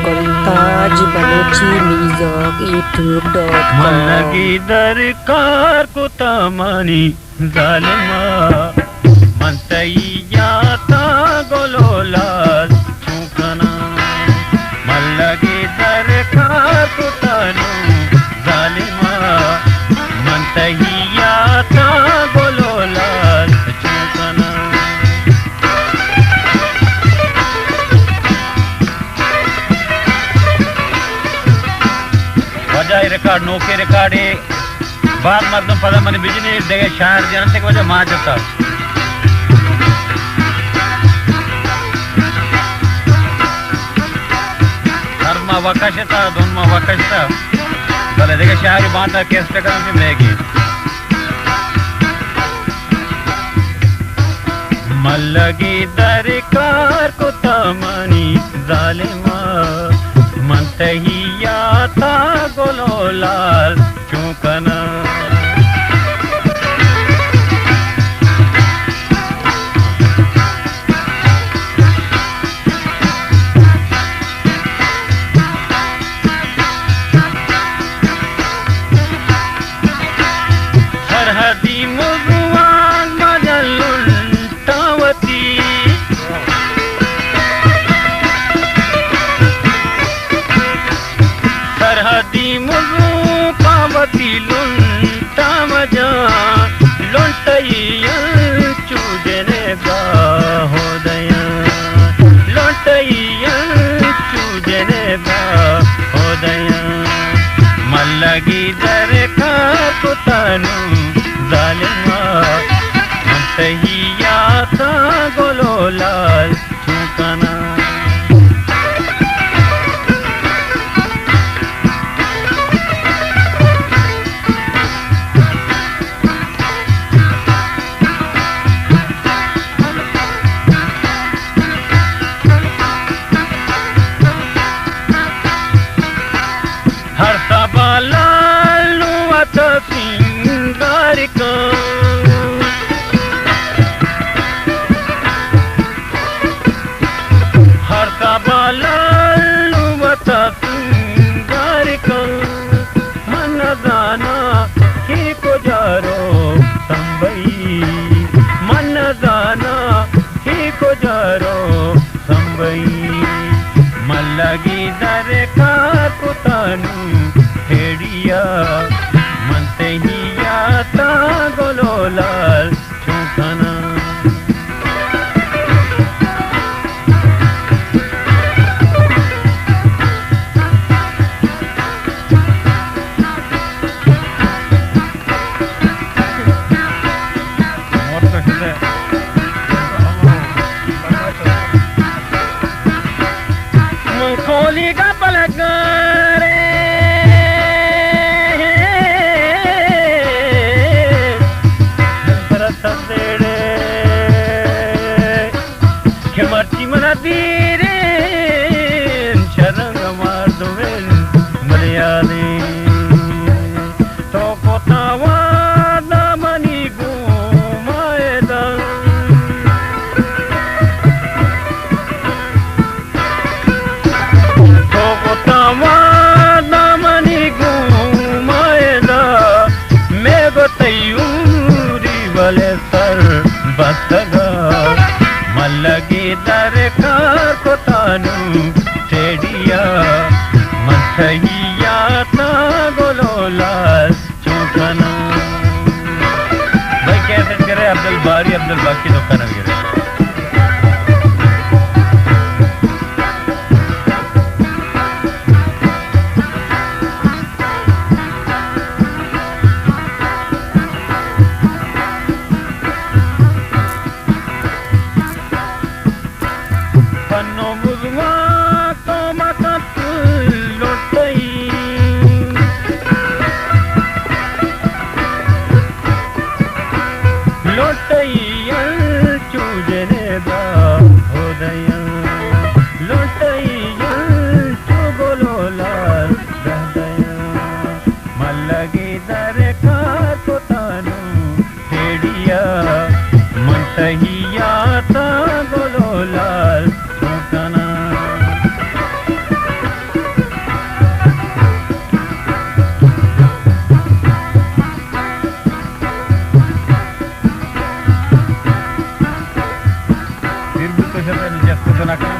Montaj Balochi Music.youtube.com लगी दरकार को तमनी जालिमा मन तैयाता गोलोलाल चुकना मन लगी दरकार को तनु जालिमा मन तैयाता गोलोलाल चुकना वजह रिकॉर्ड नौके रिकॉर्ड बात मर्दम पदा मन बिजनेस देगे शायर जनते की वजह मां जता हरमा वकशता दोनमा वकशता भले देगे शायर बांधा केस पे काम से मिलेगी मल्लगी दरकार को तमनी जालिमा मन तहियाता गोलोलाल चुकना सरहदी मुजुआन मजलुंटावती सरहदी मुजु पावती लुंटा मजा लुंटैया चूजने गा हो दया लुंटैया चूजने गा हो दया मल्लगी दरका कुतनु जालिमा मंतहिया ता गोलोलाल चुकना हर सबालालू अत सिंगार का हर सबालालू अत सिंगार का मन दाना ही को जारो संबई मन दाना ही को जारो संबई मल्लगी दरकार कुतनु हेड़िया मन तहियाता गोलोलाल चुकना खोली का पलक रे तरसदेड़े खेमर्ची मना दीरे शरंग मार दुवेन मलयाली तो कोतावा दामनी गुमाएदा दामनी घुमाएदा मैं गोतयूरी वाले सर बसगा मल्लगी दरकार को तानु टेडिया मंथहिया ता गोलोलाल चुकना भाई कैसे करे अब्दुल बारी अब्दुल बाकी तो करना गिरे लोटैया ದಹದಯ ಲೊಟ್ಟಯ್ಯ ಚುಗೊಲೋಲಾಲ್ ದಹದಯ ಮಲ್ಲಗಿದರೆ ಕಾಕುತ್ತಾನು ಹೇಡಿಯ ಮಂಟಹಿಯಾತ ಗೊಲೋಲಾಲ್ ಚೋಟನ చెప్తున్నాక